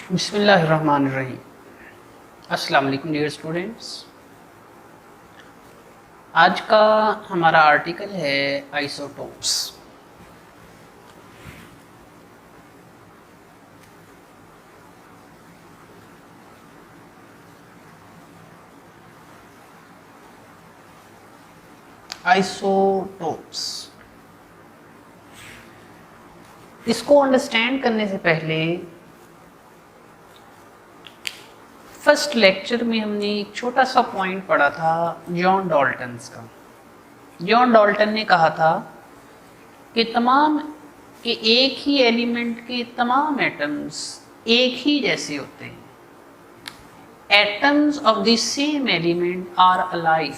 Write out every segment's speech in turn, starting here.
बिस्मिल्लाहिर्रहमानिर्रहीम। अस्सलाम वालेकुम डियर स्टूडेंट्स। आज का हमारा आर्टिकल है आइसोटोप्स। आइसोटोप्स, इसको अंडरस्टैंड करने से पहले फर्स्ट लेक्चर में हमने एक छोटा सा पॉइंट पढ़ा था जॉन डाल्टन्स का। जॉन डाल्टन ने कहा था कि एक ही एलिमेंट के तमाम एटम्स एक ही जैसे होते हैं। Atoms of the same element are alike.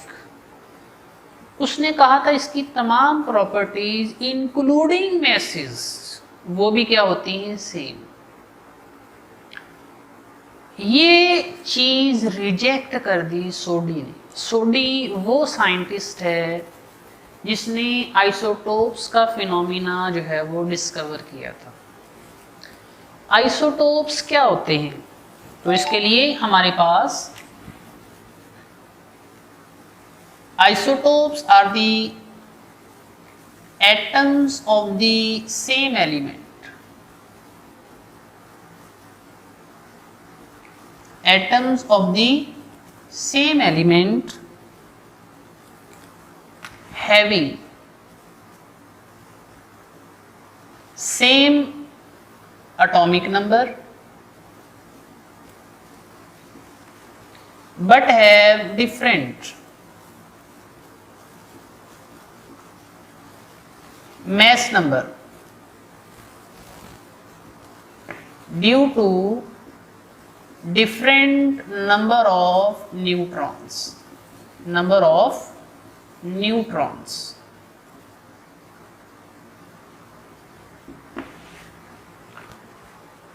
उसने कहा था इसकी तमाम प्रॉपर्टीज इंक्लूडिंग मैसेज वो भी क्या होती हैं, सेम। ये चीज रिजेक्ट कर दी सोडी ने। सोडी वो साइंटिस्ट है जिसने आइसोटोप्स का फिनोमिना जो है वो डिस्कवर किया था। आइसोटोप्स क्या होते हैं, तो इसके लिए हमारे पास isotopes are the atoms of the same element. Atoms of the same element having same atomic number but have different mass number due to different number of neutrons.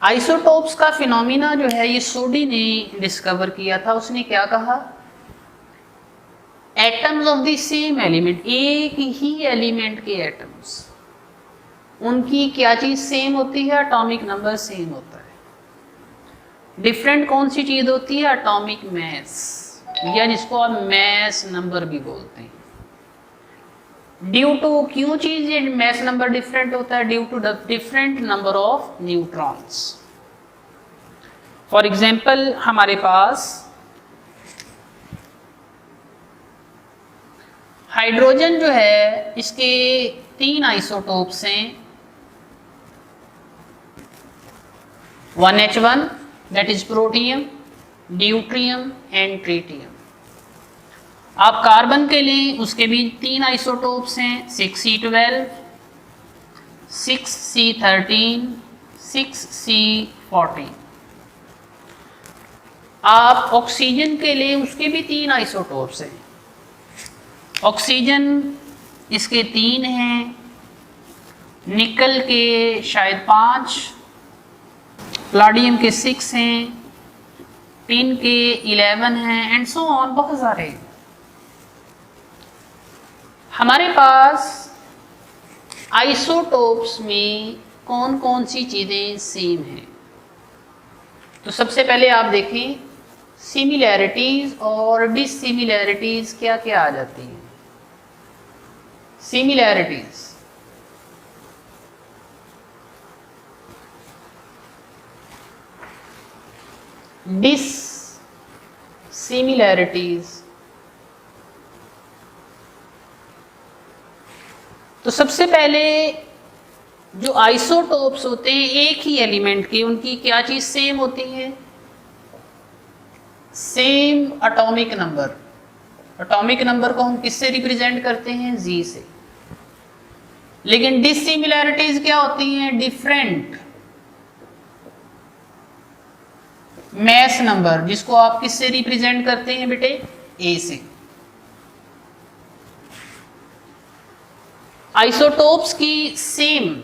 Isotopes का फिनोमिना जो है ये सोडी ने डिस्कवर किया था। उसने क्या कहा, atoms of the same element, एक ही एलिमेंट के एटम्स, उनकी क्या चीज सेम होती है, एटॉमिक नंबर सेम होता है। डिफरेंट कौन सी चीज होती है, एटॉमिक मैस, या जिसको आप मैस नंबर भी बोलते हैं। ड्यू टू, क्यों चीज ये मैस नंबर डिफरेंट होता है, due to different number of neutrons. For example हमारे पास हाइड्रोजन जो है इसके 3 आइसोटोप्स हैं, 1H1 that is protium, deuterium and tritium। आप कार्बन के लिए उसके भी 3 आइसोटोप्स हैं, 6C12, 6C13, 6C14। आप ऑक्सीजन के लिए उसके भी 3 आइसोटोप्स हैं। ऑक्सीजन इसके 3 हैं, निकल के शायद 5, प्लाडियम के 6 हैं, टिन के 11 हैं, एंड सो ऑन, बहुत सारे। हमारे पास आइसोटोप्स में कौन कौन सी चीजें सेम हैं, तो सबसे पहले आप देखें सिमिलैरिटीज और डिसिमिलैरिटीज क्या क्या आ जाती हैं। Similarities, dissimilarities. तो सबसे पहले जो आइसोटोप्स होते हैं एक ही एलिमेंट के, उनकी क्या चीज सेम होती है, same atomic number. Atomic number को हम किससे रिप्रेजेंट करते हैं, जी से। लेकिन डिसिमिलैरिटीज क्या होती हैं, डिफरेंट मैस नंबर, जिसको आप किससे रिप्रेजेंट करते हैं बेटे, ए से। आइसोटोप्स की सेम,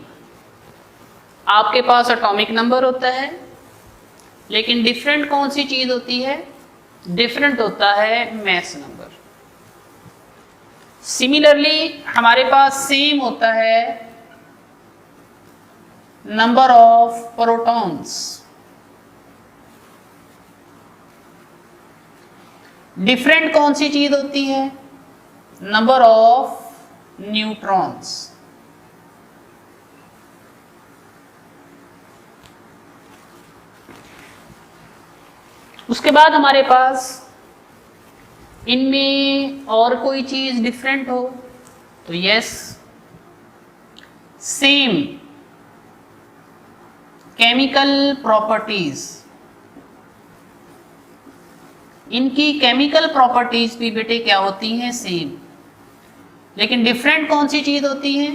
आपके पास एटॉमिक नंबर होता है, लेकिन डिफरेंट कौन सी चीज होती है, डिफरेंट होता है मैस नंबर। सिमिलरली हमारे पास सेम होता है नंबर ऑफ प्रोटॉन्स, डिफरेंट कौन सी चीज होती है? Number of neutrons. उसके बाद हमारे पास इनमें और कोई चीज डिफरेंट हो तो यस, सेम केमिकल प्रॉपर्टीज, इनकी केमिकल प्रॉपर्टीज भी बेटे क्या होती हैं? सेम। लेकिन डिफरेंट कौन सी चीज होती है?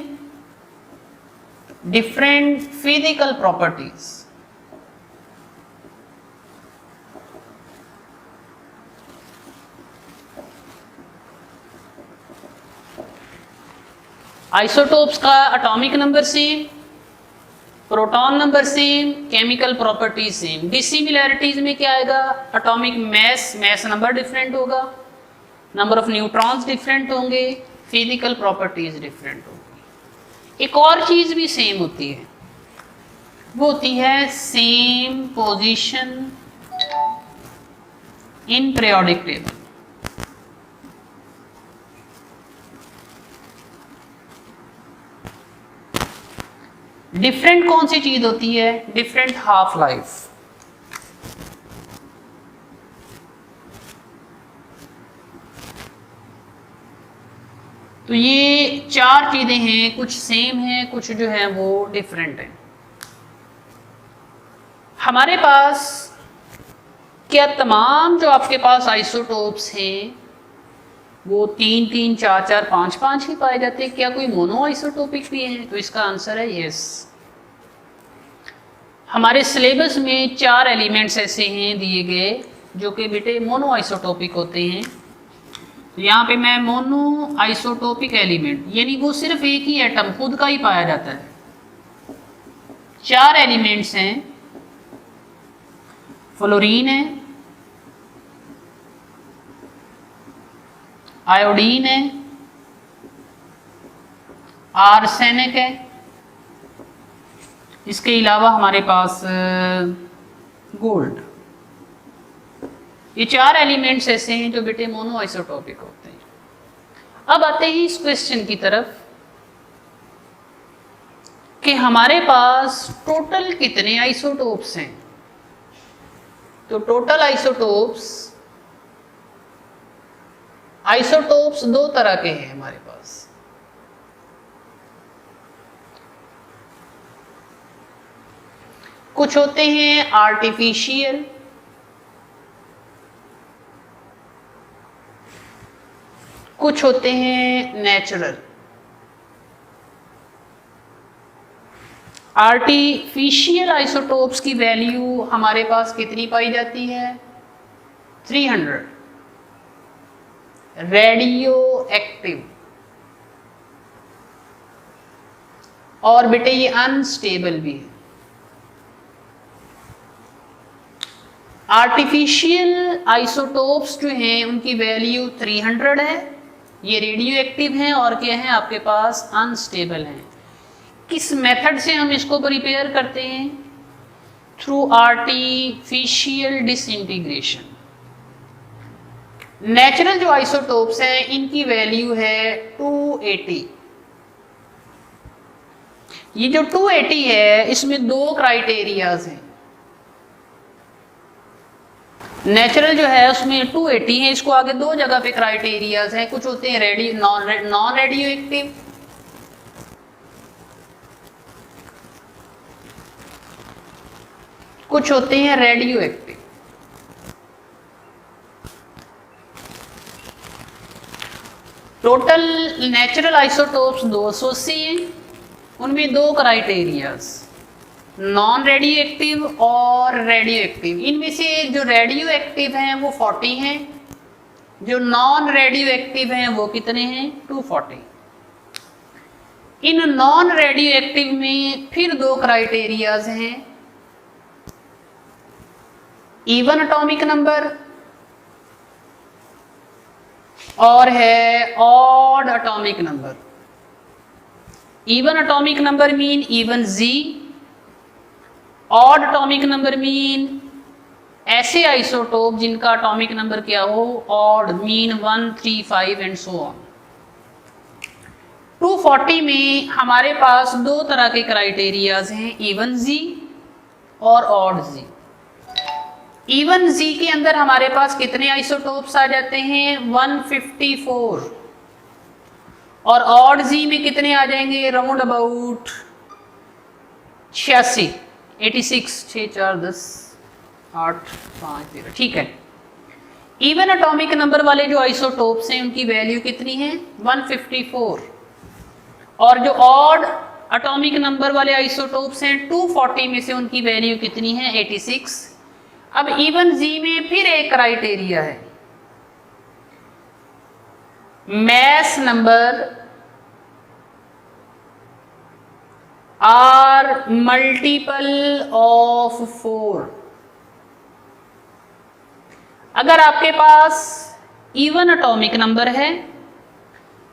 Different physical properties. आइसोटोप्स का atomic number same, proton number same, chemical property same. Dissimilarities में क्या आएगा? एटॉमिक मैस नंबर डिफरेंट होगा, नंबर ऑफ न्यूट्रॉन्स डिफरेंट होंगे, फिजिकल प्रॉपर्टीज डिफरेंट होंगी। एक और चीज भी सेम होती है, वो होती है same position in periodic table. Different कौन सी चीज होती है? Different half life. तो ये चार चीजें हैं, कुछ सेम हैं, कुछ जो है वो डिफरेंट हैं। हमारे पास क्या तमाम जो आपके पास आइसोटोप्स हैं वो 3 3 4 4 5 5 ही पाए जाते हैं? क्या कोई मोनो आइसोटोपिक भी है? तो इसका आंसर है यस। हमारे सिलेबस में 4 एलिमेंट्स ऐसे हैं दिए गए जो कि बेटे मोनो आइसोटोपिक होते हैं। तो यहाँ पे मैं मोनो आइसोटोपिक एलिमेंट यानी वो सिर्फ एक ही एटम खुद का ही पाया जाता है। 4 एलिमेंट्स हैं, फ्लोरीन है, आयोडीन है, आर्सेनिक है, इसके अलावा हमारे पास गोल्ड। ये 4 एलिमेंट्स ऐसे हैं जो बेटे मोनो आइसोटोपिक होते हैं। अब आते हैं इस क्वेश्चन की तरफ कि हमारे पास टोटल कितने आइसोटोप्स हैं। तो टोटल आइसोटोप्स 2 तरह के हैं हमारे पास। कुछ होते हैं आर्टिफिशियल, कुछ होते हैं नेचुरल। आर्टिफिशियल आइसोटोप्स की वैल्यू हमारे पास कितनी पाई जाती है? 300। रेडियो एक्टिव, और बेटे ये अनस्टेबल भी है। आर्टिफिशियल आइसोटोप्स जो हैं उनकी वैल्यू 300 है, ये रेडियो एक्टिव हैं और क्या है आपके पास? अनस्टेबल हैं। किस मेथड से हम इसको प्रिपेयर करते हैं? Through artificial disintegration. नेचुरल जो आइसोटोप्स हैं इनकी वैल्यू है 280। ये जो 280 है इसमें 2 क्राइटेरियाज हैं। नेचुरल जो है उसमें 280 है, इसको आगे 2 जगह पे क्राइटेरियाज हैं। कुछ होते हैं नॉन रेडियो एक्टिव, कुछ होते हैं radio active. Total natural isotopes 280 हैं, उनमें 2 क्राइटेरियाज, नॉन रेडियो एक्टिव और रेडियो एक्टिव। इनमें से जो रेडियो एक्टिव हैं वो 40 हैं, जो नॉन रेडियो एक्टिव हैं वो कितने हैं? 240। इन नॉन रेडियो एक्टिव में फिर 2 क्राइटेरियाज हैं, इवन एटॉमिक नंबर और है odd atomic number. Even atomic number mean even Z, odd atomic number mean ऐसे आइसोटोप जिनका एटॉमिक नंबर क्या हो odd, mean 1, 3, 5 and so on. 240 में हमारे पास दो तरह के क्राइटेरियाज हैं, इवन जी और ऑड जी। इवन जी के अंदर हमारे पास कितने आइसोटोप्स आ जाते हैं 154, और ऑड जी में कितने आ जाएंगे राउंड अबाउट 86, 86, 6, 4, 10, 8, 5, 0, ठीक है। इवन एटॉमिक नंबर वाले जो आइसोटोप्स हैं उनकी वैल्यू कितनी है 154, और जो ऑड एटॉमिक नंबर वाले आइसोटोप्स हैं 240 में से उनकी वैल्यू कितनी है 86। अब इवन जी में फिर एक क्राइटेरिया है, mass number are multiple of 4। अगर आपके पास इवन एटॉमिक नंबर है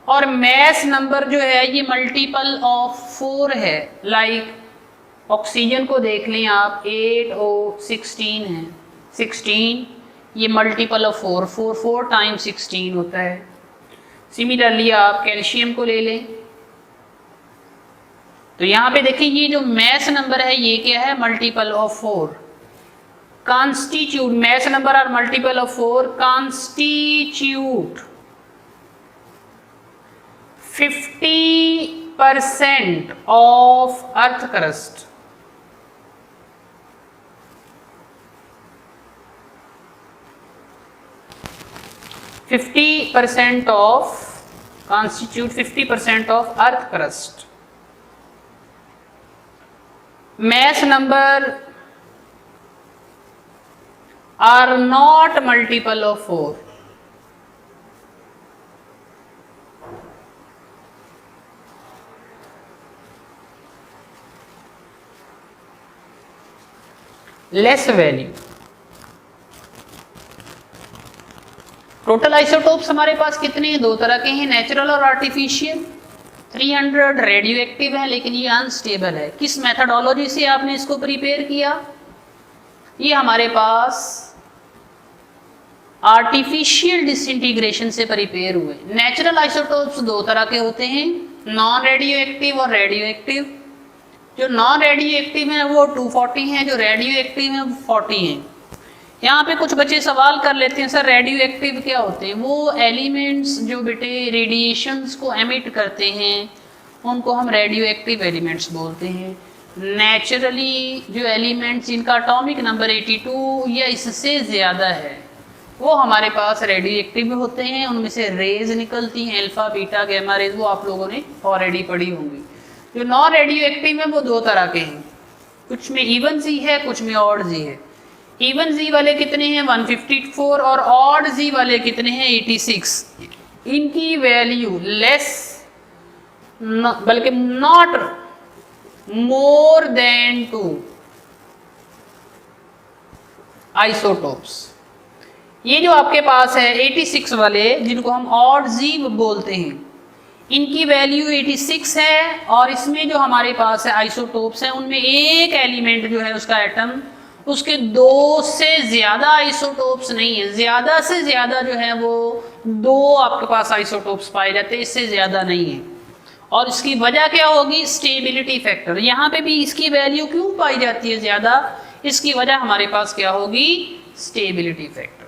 और मैस नंबर जो है ये मल्टीपल ऑफ 4 है, लाइक ऑक्सीजन को देख लें आप 8O16 है, 16 ये मल्टीपल ऑफ 4, 4 टाइम्स 16 होता है। सिमिलरली आप कैल्शियम को ले लें तो यहाँ पे देखिए ये जो मैस नंबर है ये क्या है multiple of 4। Constitute mass number are multiple of 4 constitute 50% of earth crust. constitute 50% of earth crust। mass number are not multiple of 4। less value। Total isotopes हमारे पास कितने हैं, दो तरह के हैं, नेचुरल और आर्टिफिशियल। 300 रेडियो एक्टिव है लेकिन ये अनस्टेबल है। किस मेथडोलॉजी से आपने इसको प्रिपेयर किया, ये हमारे पास आर्टिफिशियल डिसइंटीग्रेशन से प्रिपेयर हुए। नेचुरल आइसोटोप्स दो तरह के होते हैं, नॉन रेडियो एक्टिव और रेडियो एक्टिव। जो नॉन रेडियो एक्टिव है वो 240 हैं, जो रेडियो एक्टिव है वो 40 हैं। यहाँ पे कुछ बच्चे सवाल कर लेते हैं सर रेडियो एक्टिव क्या होते हैं। वो एलिमेंट्स जो बेटे रेडिएशंस को एमिट करते हैं उनको हम रेडियो एक्टिव एलिमेंट्स बोलते हैं। नेचुरली जो एलिमेंट्स जिनका एटॉमिक नंबर 82 या इससे ज़्यादा है वो हमारे पास रेडियो एक्टिव होते हैं। उनमें से रेज निकलती हैं, अल्फा बीटा गैमा रेज, वो आप लोगों ने ऑलरेडी पढ़ी होंगी। जो नॉन रेडियो एक्टिव है वो दो तरह के हैं, कुछ में इवन जी है कुछ में ऑड जी है। इवन जी वाले कितने हैं 154 और ऑड जी वाले कितने हैं 86। इनकी वैल्यू लेस बल्कि नॉट मोर देन 2 आइसोटोप्स। ये जो आपके पास है 86 वाले जिनको हम ऑड जी बोलते हैं, इनकी वैल्यू 86 है और इसमें जो हमारे पास है आइसोटोप्स हैं उनमें एक एलिमेंट जो है उसका एटम उसके 2 से ज़्यादा आइसोटोप्स नहीं है। ज़्यादा से ज़्यादा जो है वो 2 आपके पास आइसोटोप्स पाए जाते हैं, इससे ज़्यादा नहीं है। और इसकी वजह क्या होगी, स्टेबिलिटी फैक्टर। यहाँ पे भी इसकी वैल्यू क्यों पाई जाती है ज़्यादा, इसकी वजह हमारे पास क्या होगी, स्टेबिलिटी फैक्टर।